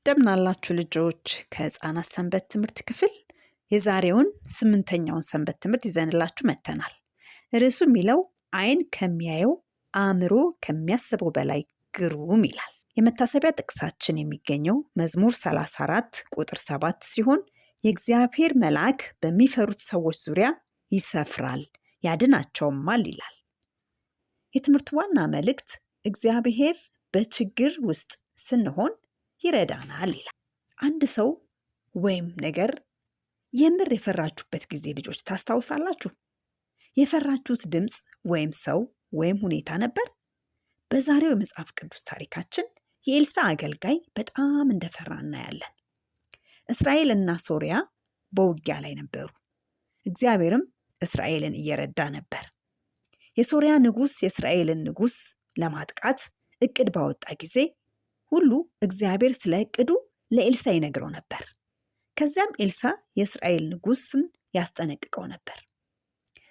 እንደምናላችሁ ልጆች ከህፃናት ሰንበት ትምህርት ክፍል የዛሬውን 8ኛውን ሰንበት ትምህርት ይዘንላችሁ መጥተናል። ርዕሱ የሚለው አይን ከሚያየው አእምሮ ከሚያስበው በላይ ግሩም ይላል። የመታሰቢያ ጥቅሳችን የሚገኘው መዝሙር 34 ቁጥር 7 ሲሆን የእግዚአብሔር መልአክ በሚፈሩት ሰዎች ዙሪያ ይሰፍራል ያድናቸውማል ይላል። የትምህርቱ ዋና መልእክት እግዚአብሔር በችግር ውስጥ ስንሆን ይረዳናል ይላል። አንድ ሰው ወይም ነገር የምር የፈራችሁበት ጊዜ ልጆች ታስታውሳላችሁ? የፈራችሁት ድምፅ ወይም ሰው ወይም ሁኔታ ነበር? በዛሬው የመጽሐፍ ቅዱስ ታሪካችን የኤልሳ አገልጋይ በጣም እንደፈራ እናያለን። እስራኤል እና ሶሪያ በውጊያ ላይ ነበሩ። እግዚአብሔርም እስራኤልን እየረዳ ነበር። የሶሪያ ንጉሥ የእስራኤልን ንጉሥ ለማጥቃት እቅድ ባወጣ ጊዜ ሁሉ እግዚአብሔር ስለ እቅዱ ለኤልሳ ይነግረው ነበር። ከዚያም ኤልሳ የእስራኤል ንጉሥን ያስጠነቅቀው ነበር።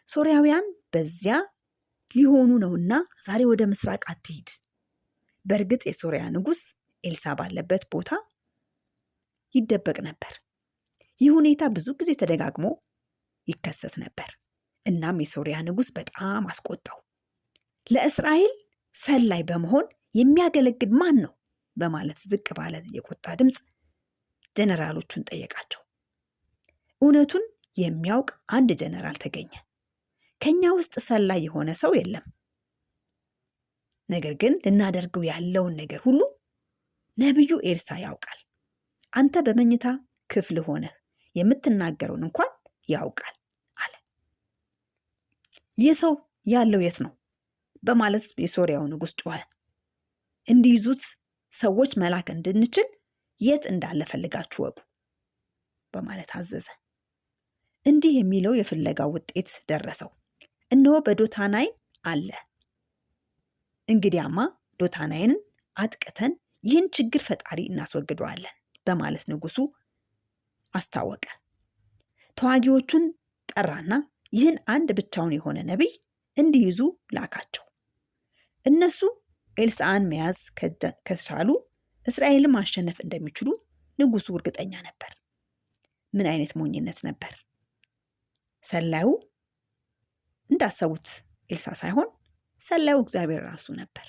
ሶሪያውያን በዚያ ሊሆኑ ነውና ዛሬ ወደ ምስራቅ አትሂድ። በእርግጥ የሶሪያ ንጉሥ ኤልሳ ባለበት ቦታ ይደበቅ ነበር። ይህ ሁኔታ ብዙ ጊዜ ተደጋግሞ ይከሰት ነበር። እናም የሶሪያ ንጉሥ በጣም አስቆጣው። ለእስራኤል ሰላይ በመሆን የሚያገለግል ማን ነው? በማለት ዝቅ ባለ የቁጣ ድምፅ ጀነራሎቹን ጠየቃቸው። እውነቱን የሚያውቅ አንድ ጀነራል ተገኘ። ከኛ ውስጥ ሰላይ የሆነ ሰው የለም። ነገር ግን ልናደርገው ያለውን ነገር ሁሉ ነቢዩ ኤልሳ ያውቃል። አንተ በመኝታ ክፍል ሆነህ የምትናገረውን እንኳን ያውቃል አለ። ይህ ሰው ያለው የት ነው? በማለት የሶሪያው ንጉሥ ጮኸ። እንዲይዙት ሰዎች መላክ እንድንችል የት እንዳለ ፈልጋችሁ ወቁ በማለት አዘዘ። እንዲህ የሚለው የፍለጋው ውጤት ደረሰው። እነሆ በዶታናይን አለ። እንግዲያማ ዶታናይንን አጥቅተን ይህን ችግር ፈጣሪ እናስወግደዋለን በማለት ንጉሱ አስታወቀ። ተዋጊዎቹን ጠራና ይህን አንድ ብቻውን የሆነ ነቢይ እንዲይዙ ላካቸው። እነሱ ኤልሳዕን መያዝ ከቻሉ እስራኤልን ማሸነፍ እንደሚችሉ ንጉሱ እርግጠኛ ነበር። ምን አይነት ሞኝነት ነበር! ሰላዩ እንዳሰቡት ኤልሳ ሳይሆን ሰላዩ እግዚአብሔር ራሱ ነበር።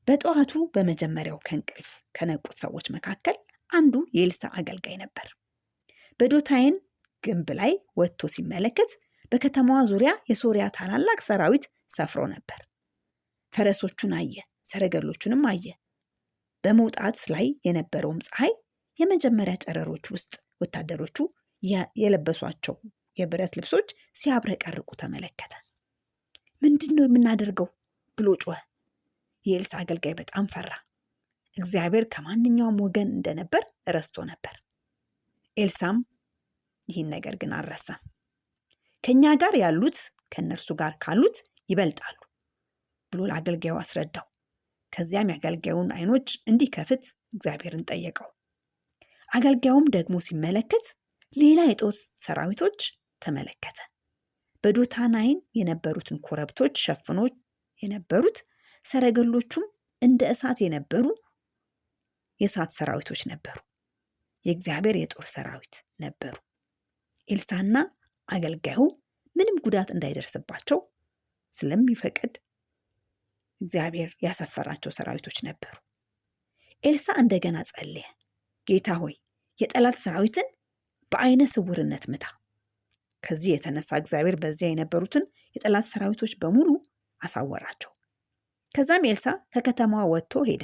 በጠዋቱ በመጀመሪያው ከእንቅልፍ ከነቁት ሰዎች መካከል አንዱ የኤልሳ አገልጋይ ነበር። በዶታይን ግንብ ላይ ወጥቶ ሲመለከት በከተማዋ ዙሪያ የሶሪያ ታላላቅ ሰራዊት ሰፍሮ ነበር። ፈረሶቹን አየ፣ ሰረገሎቹንም አየ። በመውጣት ላይ የነበረውም ፀሐይ የመጀመሪያ ጨረሮች ውስጥ ወታደሮቹ የለበሷቸው የብረት ልብሶች ሲያብረቀርቁ ተመለከተ። ምንድን ነው የምናደርገው ብሎ ጮኸ። የኤልሳ አገልጋይ በጣም ፈራ። እግዚአብሔር ከማንኛውም ወገን እንደነበር ረስቶ ነበር። ኤልሳም ይህን ነገር ግን አልረሳም። ከኛ ጋር ያሉት ከእነርሱ ጋር ካሉት ይበልጣሉ ብሎ ለአገልጋዩ አስረዳው። ከዚያም የአገልጋዩን አይኖች እንዲከፍት እግዚአብሔርን ጠየቀው። አገልጋዩም ደግሞ ሲመለከት ሌላ የጦር ሰራዊቶች ተመለከተ። በዶታናይን የነበሩትን ኮረብቶች ሸፍኖ የነበሩት ሰረገሎቹም እንደ እሳት የነበሩ የእሳት ሰራዊቶች ነበሩ። የእግዚአብሔር የጦር ሰራዊት ነበሩ። ኤልሳና አገልጋዩ ምንም ጉዳት እንዳይደርስባቸው ስለሚፈቅድ እግዚአብሔር ያሰፈራቸው ሰራዊቶች ነበሩ። ኤልሳ እንደገና ጸለየ። ጌታ ሆይ የጠላት ሰራዊትን በአይነ ስውርነት ምታ። ከዚህ የተነሳ እግዚአብሔር በዚያ የነበሩትን የጠላት ሰራዊቶች በሙሉ አሳወራቸው። ከዛም ኤልሳ ከከተማዋ ወጥቶ ሄደ።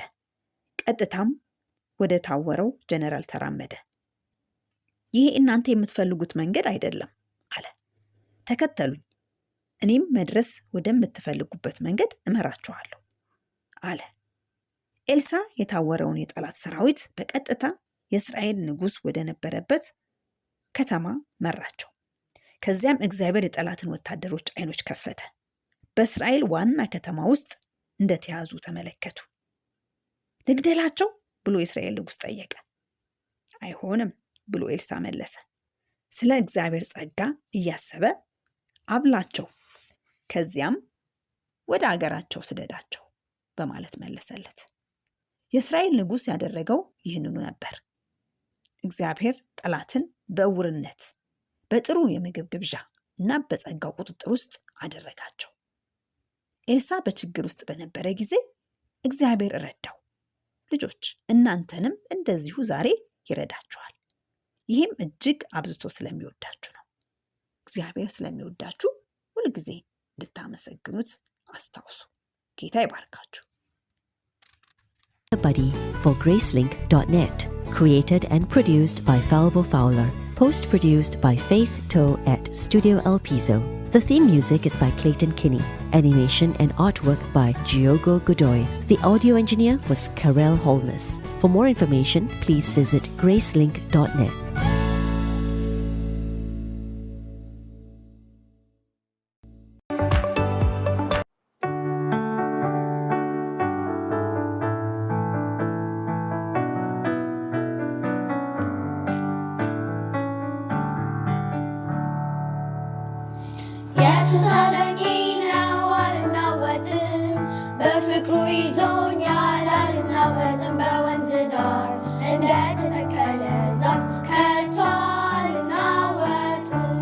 ቀጥታም ወደ ታወረው ጀነራል ተራመደ። ይህ እናንተ የምትፈልጉት መንገድ አይደለም አለ። ተከተሉኝ፣ እኔም መድረስ ወደምትፈልጉበት መንገድ እመራችኋለሁ አለ። ኤልሳ የታወረውን የጠላት ሰራዊት በቀጥታ የእስራኤል ንጉሥ ወደ ነበረበት ከተማ መራቸው። ከዚያም እግዚአብሔር የጠላትን ወታደሮች አይኖች ከፈተ። በእስራኤል ዋና ከተማ ውስጥ እንደተያዙ ተመለከቱ። ልግደላቸው ብሎ የእስራኤል ንጉሥ ጠየቀ። አይሆንም ብሎ ኤልሳ መለሰ። ስለ እግዚአብሔር ጸጋ እያሰበ አብላቸው፣ ከዚያም ወደ አገራቸው ስደዳቸው በማለት መለሰለት። የእስራኤል ንጉሥ ያደረገው ይህንኑ ነበር። እግዚአብሔር ጠላትን በእውርነት በጥሩ የምግብ ግብዣ እና በጸጋው ቁጥጥር ውስጥ አደረጋቸው። ኤልሳ በችግር ውስጥ በነበረ ጊዜ እግዚአብሔር ረዳው። ልጆች እናንተንም እንደዚሁ ዛሬ ይረዳችኋል። ይህም እጅግ አብዝቶ ስለሚወዳችሁ ነው። እግዚአብሔር ስለሚወዳችሁ ሁልጊዜ እንድታመሰግኑት አስታውሱ። ጌታ ይባርካችሁ። Buddy for Gracelink.net. Created and produced by Falvo Fowler. Post-produced by Faith Toe at Studio El Piso. The theme music is by Clayton Kinney. Animation and artwork by Giogo Godoy. The audio engineer was Karel Holness. For more information, please visit Gracelink.net. ኢየሱስ አዳኜ ነው አልናወጥም፣ በፍቅሩ ይዞኛል አልናወጥም። በወንዝ ዳር እንደተተከለ ዛፍ ከቶ አልናወጥም።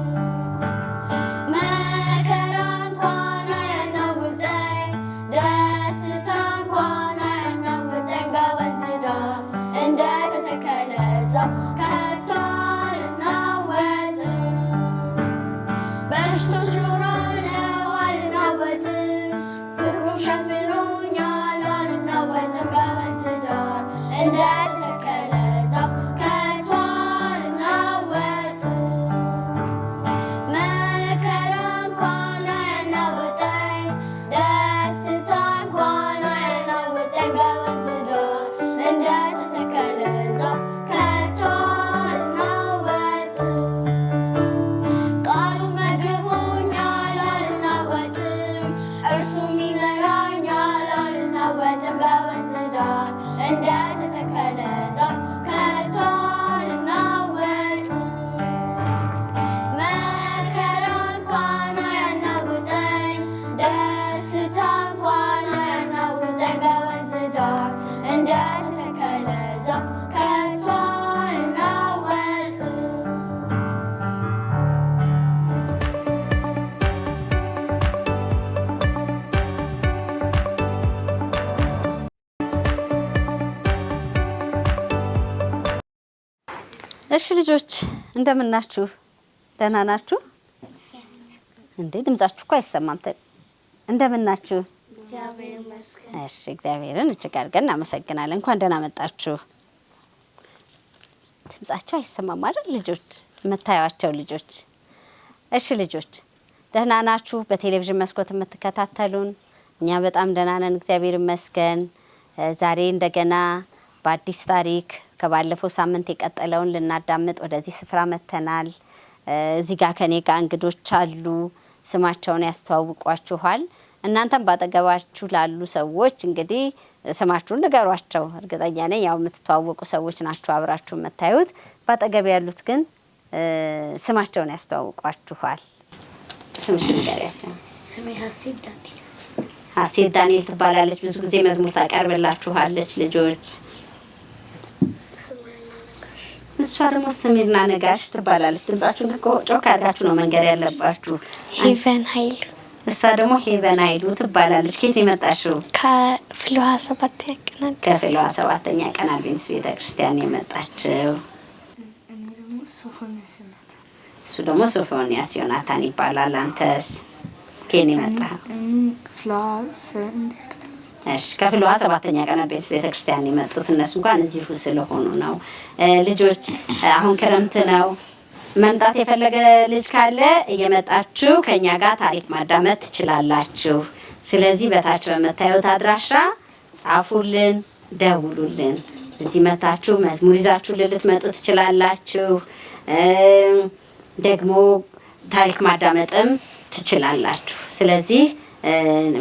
መከራ እንኳን አያናውጠኝ፣ ደስታ እንኳን አያናውጠኝ። በወንዝ ዳር እንደተተከለ ዛፍ ከቶ አልናወጥም። በክርስቶስ ኖሮ ነው አልናወጥም፣ ፍቅሩ ሸፍኖኛል አልናወጥም። በወንዝ ዳር እንደተተከለ ዛፍ ከቶ አልናወጥም። መከራ እንኳን አያናውጠኝ፣ ደስታ እንኳን አያናውጠኝ። በወንዝ ዳር እንደተተከለ ዛፍ ከቶ አልናወጥም። ቃሉ መግቦኛል አልናወጥም፣ እርሱም ይመራኛል አልናወጥም። በወንዝ ዳር እንደተተከለ ዛፍ ከቶ አልናወጥም። መከራ እንኳን አያናውጠኝ፣ ደስታ እንኳን አያናውጠኝ። በወንዝ ዳር እንደተተከለ ዛፍ ከቶ አልናወጥም። እሺ ልጆች እንደምናችሁ? ደህና ናችሁ እንዴ? ድምጻችሁ እኮ አይሰማም። እንደምናችሁ? እግዚአብሔር ይመስገን። እሺ እግዚአብሔርን እጅግ አድርገን እናመሰግናለን። እንኳን ደህና መጣችሁ። ድምጻችሁ አይሰማም አይደል ልጆች? የምታዩዋቸው ልጆች። እሺ ልጆች ደህና ናችሁ? በቴሌቪዥን መስኮት የምትከታተሉን እኛ በጣም ደህና ነን፣ እግዚአብሔር ይመስገን። ዛሬ እንደገና በአዲስ ታሪክ ከባለፈው ሳምንት የቀጠለውን ልናዳምጥ ወደዚህ ስፍራ መጥተናል። እዚህ ጋር ከኔ ጋር እንግዶች አሉ። ስማቸውን ያስተዋውቋችኋል። እናንተም ባጠገባችሁ ላሉ ሰዎች እንግዲህ ስማችሁን ንገሯቸው። እርግጠኛ ነኝ ያው የምትተዋወቁ ሰዎች ናችሁ አብራችሁ የምታዩት። ባጠገብ ያሉት ግን ስማቸውን ያስተዋውቋችኋል። ስምሽን ንገሪያቸው። ስሜ ሀሴት ዳንኤል። ሀሴት ዳንኤል ትባላለች። ብዙ ጊዜ መዝሙር ታቀርብላችኋለች ልጆች። እሷ ደግሞ ስሜርና ነጋሽ ትባላለች። ድምጻችሁን ጮክ አድርጋችሁ ነው መንገር ያለባችሁ። ሄቨን ኃይሉ። እሷ ደግሞ ሄቨን ኃይሉ ትባላለች። ከየት የመጣሽው? ከፍልውሃ 7ኛ ቀን። ከፍልውሃ 7ኛ ቀን አድቬንቲስት ቤተክርስቲያን የመጣችው። እኔ ደግሞ ሶፎንያስ ናት። እሱ ደግሞ ሶፎንያስ ዮናታን ይባላል። አንተስ ከየት የመጣኸው? እሺ ከፍልውሃ 7ኛ ቀን አድቬንቲስት ቤተክርስቲያን የመጡት እነሱ እንኳን እዚሁ ስለሆኑ ነው። ልጆች አሁን ክረምት ነው። መምጣት የፈለገ ልጅ ካለ እየመጣችሁ ከኛ ጋር ታሪክ ማዳመጥ ትችላላችሁ። ስለዚህ በታች በመታየት አድራሻ ጻፉልን፣ ደውሉልን። እዚህ መታችሁ መዝሙር ይዛችሁ ልትመጡ ትችላላችሁ። ደግሞ ታሪክ ማዳመጥም ትችላላችሁ። ስለዚህ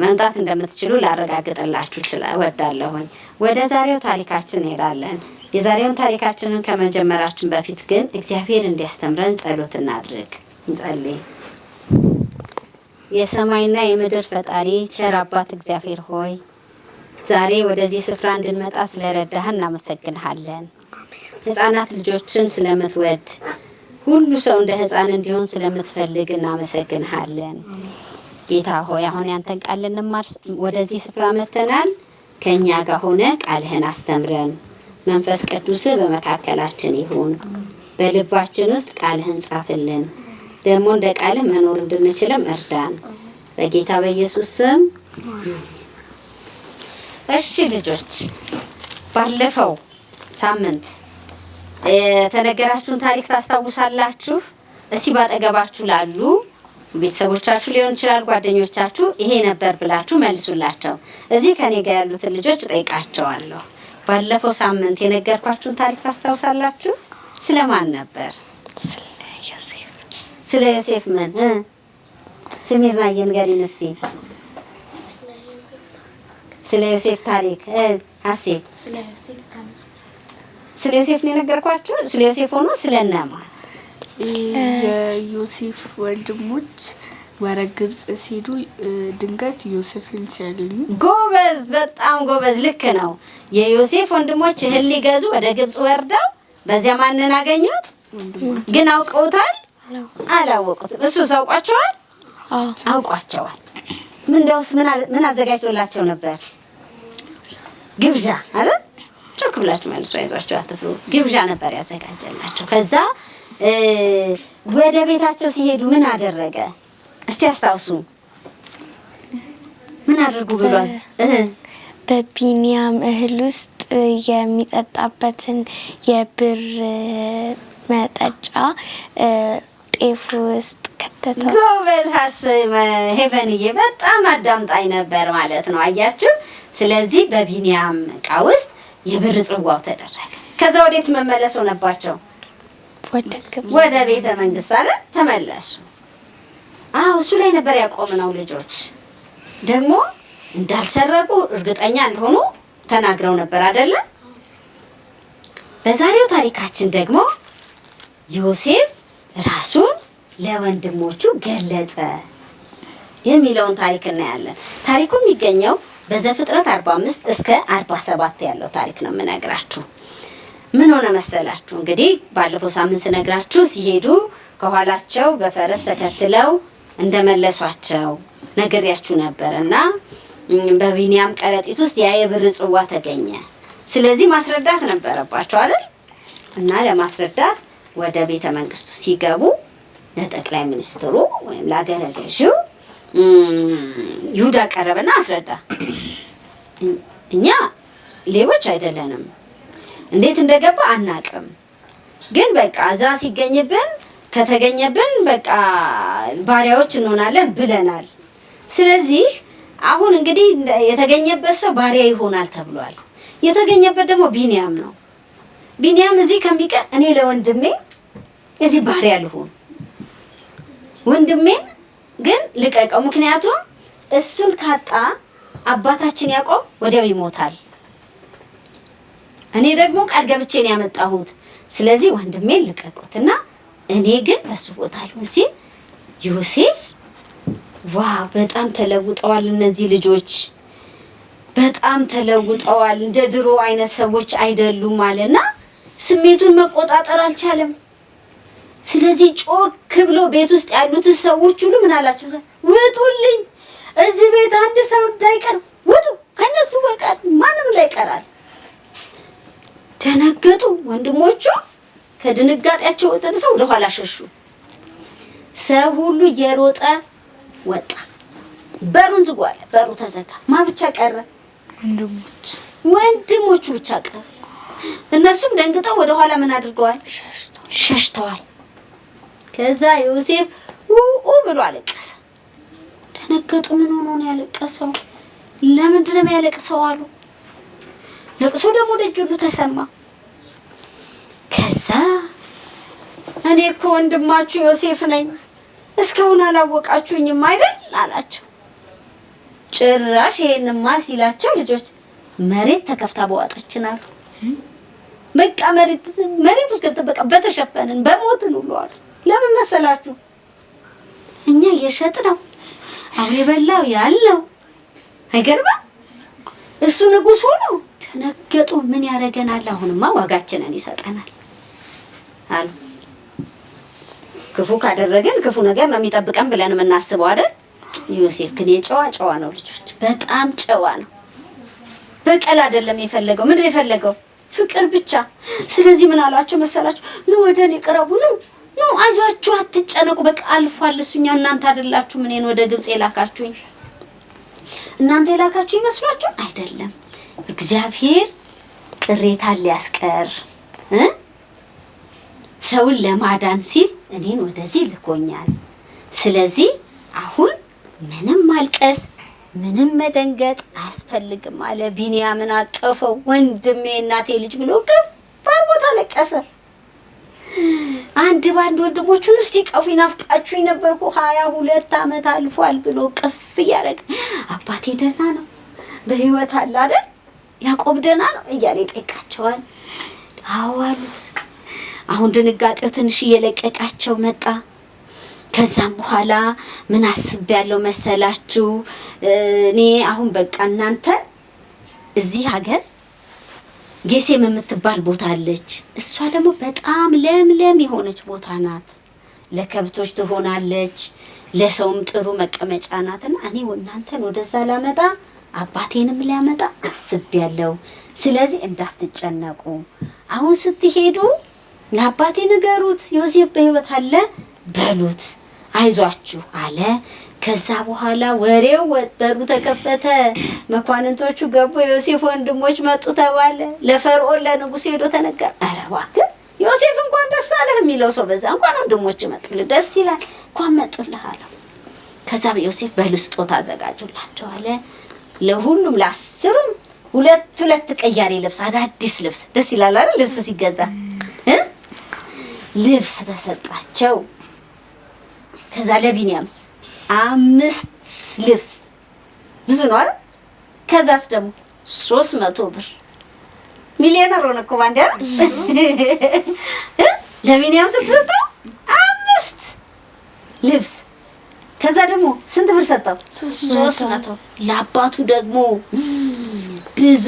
መምጣት እንደምትችሉ ላረጋግጥላችሁ እወዳለሁኝ። ወደ ዛሬው ታሪካችን እንሄዳለን። የዛሬውን ታሪካችንን ከመጀመራችን በፊት ግን እግዚአብሔር እንዲያስተምረን ጸሎት እናድርግ። እንጸልይ። የሰማይና የምድር ፈጣሪ ቸር አባት እግዚአብሔር ሆይ ዛሬ ወደዚህ ስፍራ እንድንመጣ ስለረዳህ እናመሰግንሃለን። ሕፃናት ልጆችን ስለምትወድ ሁሉ ሰው እንደ ሕፃን እንዲሆን ስለምትፈልግ እናመሰግንሃለን። ጌታ ሆይ አሁን ያንተን ቃል ልንማር ወደዚህ ስፍራ መጥተናል። ከእኛ ጋር ሆነ ቃልህን አስተምረን። መንፈስ ቅዱስ በመካከላችን ይሁን። በልባችን ውስጥ ቃልህን ጻፍልን። ደግሞ እንደ ቃልህ መኖር እንድንችልም እርዳን። በጌታ በኢየሱስ ስም። እሺ ልጆች፣ ባለፈው ሳምንት የተነገራችሁን ታሪክ ታስታውሳላችሁ? እስቲ ባጠገባችሁ ላሉ ቤተሰቦቻችሁ ሊሆን ይችላል ጓደኞቻችሁ ይሄ ነበር ብላችሁ መልሱላቸው። እዚህ ከኔ ጋር ያሉትን ልጆች ጠይቃቸዋለሁ። ባለፈው ሳምንት የነገርኳችሁን ታሪክ ታስታውሳላችሁ? ስለማን ነበር? ስለ ዮሴፍ ምን ስሚርና የንገሪን እስቲ። ስለ ዮሴፍ ታሪክ ሀሴብ ስለ ዮሴፍ ነው የነገርኳችሁ። ስለ ዮሴፍ ሆኖ ስለነማ የዮሴፍ ወንድሞች ወደ ግብጽ ሲሄዱ ድንገት ዮሴፍን ሲያገኙ። ጎበዝ፣ በጣም ጎበዝ፣ ልክ ነው። የዮሴፍ ወንድሞች እህል ሊገዙ ወደ ግብጽ ወርደው በዚያ ማንን አገኙት? ግን አውቀውታል? አላወቁትም። እሱ አውቋቸዋል? አውቋቸዋል። እንደውስ ምን አዘጋጅቶላቸው ነበር? ግብዣ አለ። ጮክ ብላችሁ መልሱ፣ አይዟችሁ አትፍሩ። ግብዣ ነበር ያዘጋጀላቸው። ከዛ ወደ ቤታቸው ሲሄዱ ምን አደረገ? እስቲ አስታውሱ። ምን አድርጉ ብሏል? በቢንያም እህል ውስጥ የሚጠጣበትን የብር መጠጫ ጤፍ ውስጥ ከተተው። ጎበዝ ሄቨንዬ፣ በጣም አዳምጣኝ ነበር ማለት ነው። አያችሁ። ስለዚህ በቢንያም እቃ ውስጥ የብር ጽዋው ተደረገ። ከዛ ወዴት መመለስ ሆነባቸው? ወደ ቤተ መንግስት አለ ተመለሱ። እሱ ላይ ነበር ያቆምነው። ልጆች ደግሞ እንዳልሰረቁ እርግጠኛ እንደሆኑ ተናግረው ነበር አይደለ? በዛሬው ታሪካችን ደግሞ ዮሴፍ ራሱን ለወንድሞቹ ገለጸ የሚለውን ታሪክ እናያለን። ታሪኩ የሚገኘው በዘፍጥረት 45 እስከ 47 ያለው ታሪክ ነው የምነግራችሁ። ምን ሆነ መሰላችሁ? እንግዲህ ባለፈው ሳምንት ስነግራችሁ ሲሄዱ ከኋላቸው በፈረስ ተከትለው እንደመለሷቸው ነግሬያችሁ ነበርና በቢንያም ከረጢት ውስጥ ያ የብር ጽዋ ተገኘ። ስለዚህ ማስረዳት ነበረባቸው አይደል? እና ለማስረዳት ወደ ቤተ መንግስቱ ሲገቡ ለጠቅላይ ሚኒስትሩ ወይም ለአገረ ገዢው ይሁዳ ቀረበና አስረዳ። እኛ ሌቦች አይደለንም፣ እንዴት እንደገባ አናቅም፣ ግን በቃ እዛ ሲገኝብን ከተገኘብን በቃ ባሪያዎች እንሆናለን ብለናል። ስለዚህ አሁን እንግዲህ የተገኘበት ሰው ባሪያ ይሆናል ተብሏል። የተገኘበት ደግሞ ቢንያም ነው። ቢንያም እዚህ ከሚቀር እኔ ለወንድሜ እዚህ ባሪያ ልሆን፣ ወንድሜን ግን ልቀቀው፣ ምክንያቱም እሱን ካጣ አባታችን ያዕቆብ ወዲያው ይሞታል። እኔ ደግሞ ቃል ገብቼ ነው ያመጣሁት። ስለዚህ ወንድሜን ልቀቁትና እኔ ግን በሱ ቦታ ልሁን ሲል ዮሴፍ ዋው በጣም ተለውጠዋል፣ እነዚህ ልጆች በጣም ተለውጠዋል፣ እንደ ድሮ አይነት ሰዎች አይደሉም አለና ስሜቱን መቆጣጠር አልቻለም። ስለዚህ ጮክ ብሎ ቤት ውስጥ ያሉት ሰዎች ሁሉ ምን አላችሁ? ውጡልኝ፣ እዚህ ቤት አንድ ሰው እንዳይቀር ውጡ፣ ከነሱ በቀር ማንም እንዳይቀራል። ደነገጡ። ወንድሞቹ ከድንጋጤያቸው ተነስተው ወደ ኋላ ሸሹ። ሰው ሁሉ እየሮጠ ወጣ። በሩን ዝጓለ። በሩ ተዘጋ። ማ ብቻ ቀረ? ወንድሞቹ ብቻ ቀረ። እነሱም ደንግጠው ወደ ኋላ ምን አድርገዋል? ሸሽተዋል። ከዛ ዮሴፍ ብሎ አለቀሰ። ደነገጡ። ምን ሆኖ ነው ያለቀሰው? ለምንድን ነው ያለቀሰው አሉ። ለቅሶ ደግሞ ደጅ ሁሉ ተሰማ። ከዛ እኔ እኮ ወንድማችሁ ዮሴፍ ነኝ፣ እስካሁን አላወቃችሁኝም አይደል አላቸው። ጭራሽ ይሄንማ ሲላቸው ልጆች መሬት ተከፍታ በዋጠችን አሉ። በቃ መሬት ውስጥ ገብተን በቃ በተሸፈንን በሞትን ሁሉ አሉ። ለምን መሰላችሁ? እኛ እየሸጥነው አሁን የበላው ያለው አይገርምም? እሱ ንጉሥ ሆኖ ተነገጡ። ምን ያደርገናል? አሁንማ ዋጋችንን ይሰጠናል አሉ። ክፉ ካደረገን ክፉ ነገር ነው የሚጠብቀን ብለን የምናስበው አይደል? ዮሴፍ ግን የጨዋ ነው ልጆች፣ በጣም ጨዋ ነው። በቀል አይደለም የፈለገው። ምንድን የፈለገው? ፍቅር ብቻ። ስለዚህ ምን አሏቸው መሰላችሁ? ኑ ወደ እኔ ቅረቡ፣ ኑ አይዟችሁ፣ አትጨነቁ፣ በቃ አልፏል እሱኛው። እናንተ አይደላችሁ እኔን ወደ ግብጽ የላካችሁኝ። እናንተ የላካችሁ ይመስላችሁ? አይደለም። እግዚአብሔር ቅሬታን ሊያስቀር ሰውን ለማዳን ሲል እኔን ወደዚህ ልኮኛል። ስለዚህ አሁን ምንም ማልቀስ ምንም መደንገጥ አያስፈልግም አለ። ቢንያምን አቀፈው። ወንድሜ እናቴ ልጅ ብሎ ከባድ ቦታ ለቀሰ። አንድ ባንድ ወንድሞቹን እስቲ ቀፉ ይናፍቃችሁኝ ነበርኩ 22 ዓመት አልፏል ብሎ ቅፍ እያደረገ አባቴ ደህና ነው በህይወት አለ አይደል? ያዕቆብ ደህና ነው እያለ ይጠይቃቸዋል። አዎ አሉት። አሁን ድንጋጤው ትንሽ እየለቀቃቸው መጣ። ከዛም በኋላ ምን አስቤያለሁ መሰላችሁ? እኔ አሁን በቃ እናንተ እዚህ ሀገር ጌሴም የምትባል ቦታ አለች። እሷ ደግሞ በጣም ለምለም የሆነች ቦታ ናት። ለከብቶች ትሆናለች፣ ለሰውም ጥሩ መቀመጫ ናትና እኔ እናንተን ወደዛ ላመጣ አባቴንም ሊያመጣ አስቤያለሁ። ስለዚህ እንዳትጨነቁ፣ አሁን ስትሄዱ ለአባቴ ንገሩት ዮሴፍ በህይወት አለ በሉት፣ አይዟችሁ አለ። ከዛ በኋላ ወሬው በሩ ተከፈተ። መኳንንቶቹ ገቡ። ዮሴፍ ወንድሞች መጡ ተባለ። ለፈርዖን ለንጉሱ ሄዶ ተነገረ። ኧረ እባክህ ዮሴፍ እንኳን ደስ አለህ የሚለው ሰው በዛ። እንኳን ወንድሞች መጡልህ፣ ደስ ይላል፣ እንኳን መጡልህ አለው። ከዛ ዮሴፍ በልስጦታ አዘጋጁላቸው አለ። ለሁሉም ለአስሩም ሁለት ቀያሪ ልብስ፣ አዳዲስ ልብስ። ደስ ይላል አይደል? ልብስ ሲገዛ ልብስ ተሰጣቸው። ከዛ ለቢንያምስ 5 ልብስ፣ ብዙ ነው አይደል? ከዛስ ደግሞ 300 ብር። ሚሊዮነር ሆነ እኮ ባንዲያ። ለቢንያም ስትሰጠው 5 ልብስ። ከዛ ደግሞ ስንት ብር ሰጠው? 300። ለአባቱ ደግሞ ብዙ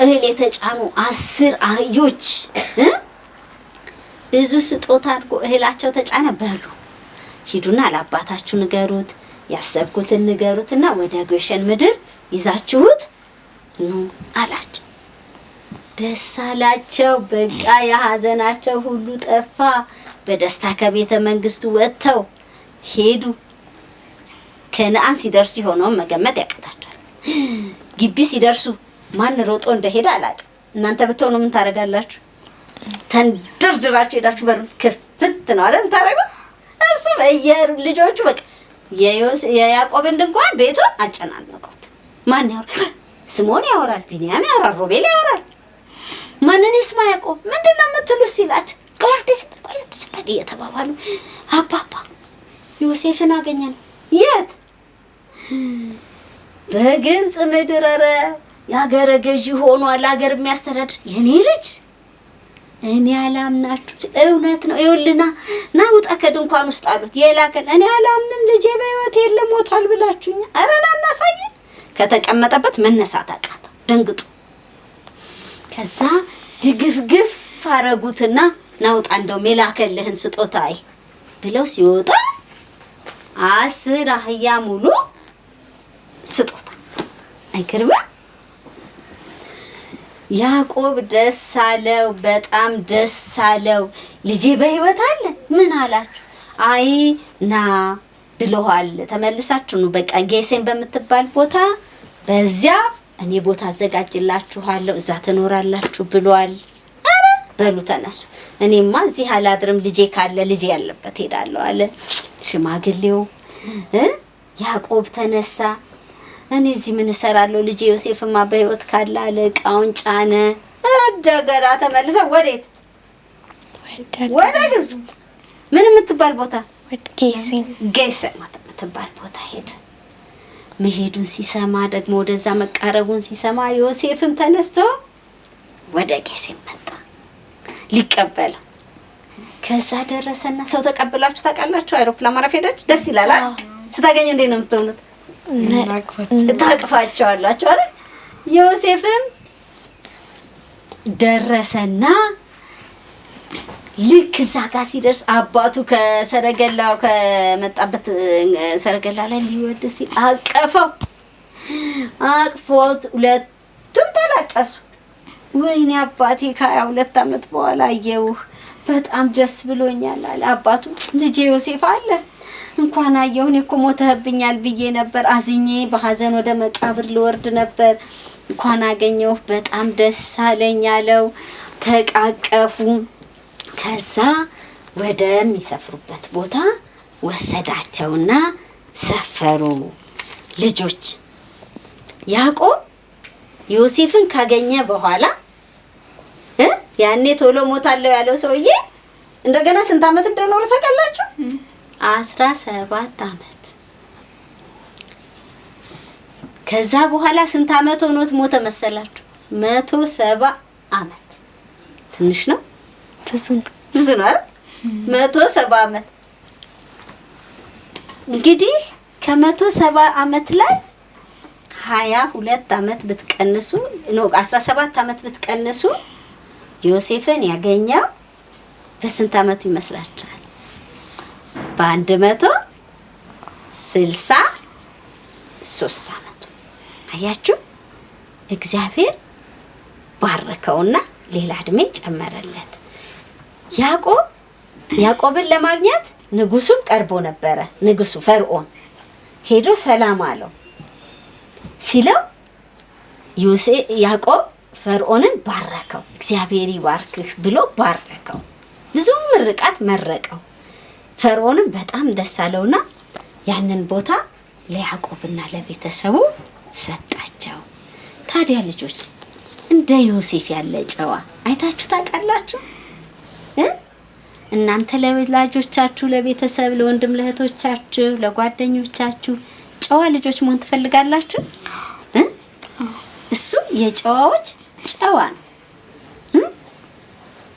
እህል የተጫኑ 10 አህዮች ብዙ ስጦታ አድርጎ እህላቸው ተጫነ። በሉ ሂዱና ለአባታችሁ ንገሩት፣ ያሰብኩትን ንገሩትና ወደ ጎሸን ምድር ይዛችሁት ኑ አላቸው። ደስ አላቸው። በቃ የሀዘናቸው ሁሉ ጠፋ። በደስታ ከቤተ መንግስቱ ወጥተው ሄዱ። ከነአን ሲደርሱ የሆነውን መገመት ያቀታቸዋል። ግቢ ሲደርሱ ማን ሮጦ እንደሄደ አላውቅም። እናንተ ብትሆኑ ምን ታደርጋላችሁ? ተንደርድራችሁ ሄዳችሁ በሩን ክፍት ነው አይደል ታረጋው? እሱ በየሩ ልጆቹ በቃ የያዕቆብን ድንኳን ቤቱን አጨናነቁት። ማን ያወራል? ስምዖን ያወራል፣ ቢንያም ያወራል፣ ሮቤል ያወራል። ማንን ይስማ ያዕቆብ? ምንድነው የምትሉት ሲላቸው ቆይ ተስፋዲ እየተባባሉ አባባ ዮሴፍን አገኘን። የት? በግብጽ ምድር። ኧረ የሀገረ ገዢ ሆኗል፣ ሀገር የሚያስተዳድር የኔ ልጅ። እኔ አላምናችሁ፣ እውነት ነው። ይኸውልና ና ውጣ ከድንኳን ውስጥ አሉት። የላከን እኔ አላምንም፣ ልጄ በህይወት የለም ሞቷል ብላችሁኝ። ኧረ ና እናሳየን። ከተቀመጠበት መነሳት አቃተው፣ ደንግጦ። ከዛ ድግፍግፍ አረጉትና ናውጣ እንደውም የላከልህን ስጦታ ብለው ሲወጣ 10 አህያ ሙሉ ስጦታ። አይገርምም? ያዕቆብ ደስ አለው፣ በጣም ደስ አለው። ልጄ በህይወት አለ። ምን አላችሁ? አይ ና ብለዋል፣ ተመልሳችሁ ነው በቃ ጌሴም በምትባል ቦታ በዚያ እኔ ቦታ አዘጋጅላችኋለሁ፣ እዛ ትኖራላችሁ ብሏል። አረ በሉ ተነሱ፣ እኔማ እዚህ አላድርም፣ ልጄ ካለ ልጄ ያለበት ሄዳለሁ አለ ሽማግሌው። ያዕቆብ ተነሳ። እኔ እዚህ ምን እሰራለሁ? ልጄ ዮሴፍማ በህይወት ካለ አለ። ዕቃውን ጫነ። እንደገና ተመልሰ ወዴት? ወደ ግብጽ። ምን የምትባል ቦታ? ጌሴም የምትባል ቦታ ሄደ። መሄዱን ሲሰማ ደግሞ ወደዛ መቃረቡን ሲሰማ ዮሴፍም ተነስቶ ወደ ጌሴም መጣ ሊቀበለው። ከዛ ደረሰና ሰው ተቀበላችሁ ታውቃላችሁ? አይሮፕላን ማረፊያ ሄደች። ደስ ይላል። ስታገኙ እንዴት ነው የምትሆኑት? ታቅፋቸዋላችሁ አይደል? ዮሴፍም ደረሰና ልክ እዛ ጋር ሲደርስ አባቱ ከሰረገላው ከመጣበት ሰረገላ ላይ ሊወርድ ሲል አቀፈው። አቅፎት ሁለቱም ተላቀሱ። ወይኔ አባቴ ከ22 ዓመት በኋላ አየሁህ፣ በጣም ደስ ብሎኛል አለ። አባቱ ልጄ ዮሴፍ አለ እንኳን አየሁ፣ እኔ እኮ ሞተህብኛል ብዬ ነበር፣ አዝኜ በሐዘን ወደ መቃብር ልወርድ ነበር፣ እንኳን አገኘሁ፣ በጣም ደስ አለኝ አለው። ተቃቀፉ። ከዛ ወደሚሰፍሩበት ቦታ ወሰዳቸውና ሰፈሩ። ልጆች ያዕቆብ ዮሴፍን ካገኘ በኋላ ያኔ ቶሎ ሞታለሁ ያለው ሰውዬ እንደገና ስንት ዓመት እንደኖረ ታውቃላችሁ? 17 ዓመት። ከዛ በኋላ ስንት ዓመት ሆኖት ሞተ መሰላችሁ? 170 ዓመት። ትንሽ ነው? ብዙ ነው አይደል? 170 ዓመት። እንግዲህ ከ170 ዓመት ላይ 22 ዓመት ብትቀንሱ ነው 17 ዓመት ብትቀንሱ ዮሴፍን ያገኘው በስንት ዓመቱ ይመስላችኋል? በ163 ዓመቱ። አያችሁ፣ እግዚአብሔር ባረከውና ሌላ እድሜ ጨመረለት። ያዕቆብን ለማግኘት ንጉሱም ቀርቦ ነበረ። ንጉሱ ፈርዖን ሄዶ ሰላም አለው ሲለው ያዕቆብ ፈርዖንን ባረከው። እግዚአብሔር ይባርክህ ብሎ ባረከው። ብዙ ምርቃት መረቀው። ፈርዖንም በጣም ደስ አለውና ያንን ቦታ ለያዕቆብና ለቤተሰቡ ሰጣቸው። ታዲያ ልጆች እንደ ዮሴፍ ያለ ጨዋ አይታችሁ ታውቃላችሁ? እናንተ ለወላጆቻችሁ፣ ለቤተሰብ፣ ለወንድም ለእህቶቻችሁ፣ ለጓደኞቻችሁ ጨዋ ልጆች መሆን ትፈልጋላችሁ? እሱ የጨዋዎች ጨዋ ነው።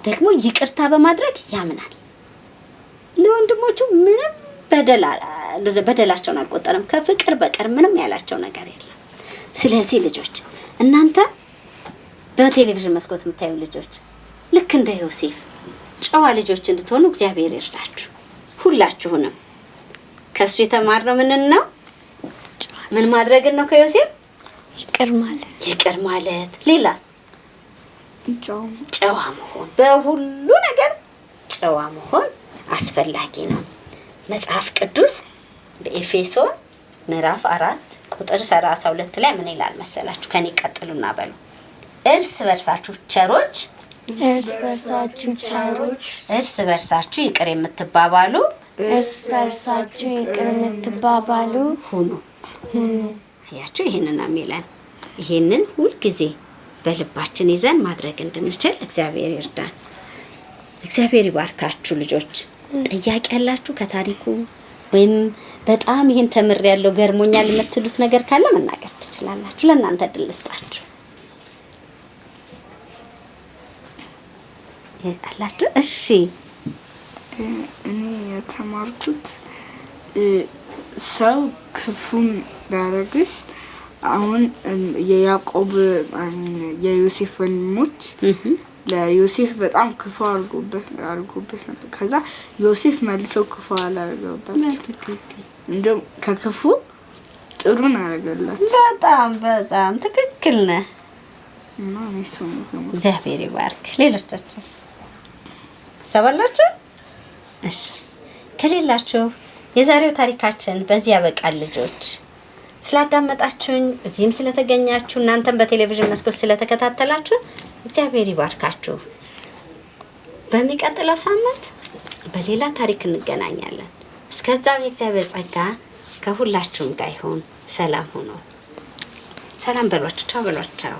ደግሞ ይቅርታ በማድረግ ያምናል። ለወንድሞቹ ምንም በደላቸውን አልቆጠረም። ከፍቅር በቀር ምንም ያላቸው ነገር የለም። ስለዚህ ልጆች እናንተ በቴሌቪዥን መስኮት የምታዩ ልጆች ልክ እንደ ዮሴፍ ጨዋ ልጆች እንድትሆኑ እግዚአብሔር ይርዳችሁ። ሁላችሁንም ከሱ የተማርነው ነው? ምን ማድረግን ነው? ከዮሴፍ ይቅር ማለት። ሌላስ? ጨዋ መሆን። በሁሉ ነገር ጨዋ መሆን አስፈላጊ ነው። መጽሐፍ ቅዱስ በኤፌሶን ምዕራፍ 4 ቁጥር 32 ላይ ምን ይላል መሰላችሁ? ከኔ ቀጥሉና በሉ። እርስ በርሳችሁ ቸሮች፣ እርስ በርሳችሁ ቸሮች፣ እርስ በርሳችሁ ይቅር የምትባባሉ፣ እርስ በርሳችሁ ይቅር የምትባባሉ ሁኑ። አያችሁ፣ ይሄንን ነው የሚለን። ይሄንን ሁልጊዜ በልባችን ይዘን ማድረግ እንድንችል እግዚአብሔር ይርዳን። እግዚአብሔር ይባርካችሁ ልጆች። ጥያቄ ያላችሁ ከታሪኩ ወይም በጣም ይሄን ተምሬያለሁ ገርሞኛል የምትሉት ነገር ካለ መናገር ትችላላችሁ። ለእናንተ እድል ልስጣችሁ። አላችሁ? እሺ፣ እኔ የተማርኩት ሰው ክፉም ቢያደርግሽ አሁን የያዕቆብ የዮሴፍ ወንድሞች ለዮሴፍ በጣም ክፉ አድርጎበት ነበር። ከዛ ዮሴፍ መልሶ ክፉ አላደረገባቸው። እንደውም ከክፉ ጥሩን አደረገላቸው። በጣም ትክክል ነህ። እና እግዚአብሔር ይባርክ። ሌሎቻችሁስ ሰባላችሁ? እሺ፣ ከሌላችሁ የዛሬው ታሪካችን በዚህ ያበቃል። ልጆች ስላዳመጣችሁኝ፣ እዚህም ስለተገኛችሁ፣ እናንተም በቴሌቪዥን መስኮት ስለተከታተላችሁ እግዚአብሔር ይባርካችሁ። በሚቀጥለው ሳምንት በሌላ ታሪክ እንገናኛለን። እስከዛው የእግዚአብሔር ጸጋ ከሁላችሁም ጋር ይሁን። ሰላም ሁኑ። ሰላም በሏችሁ። ቻው በሏችሁ።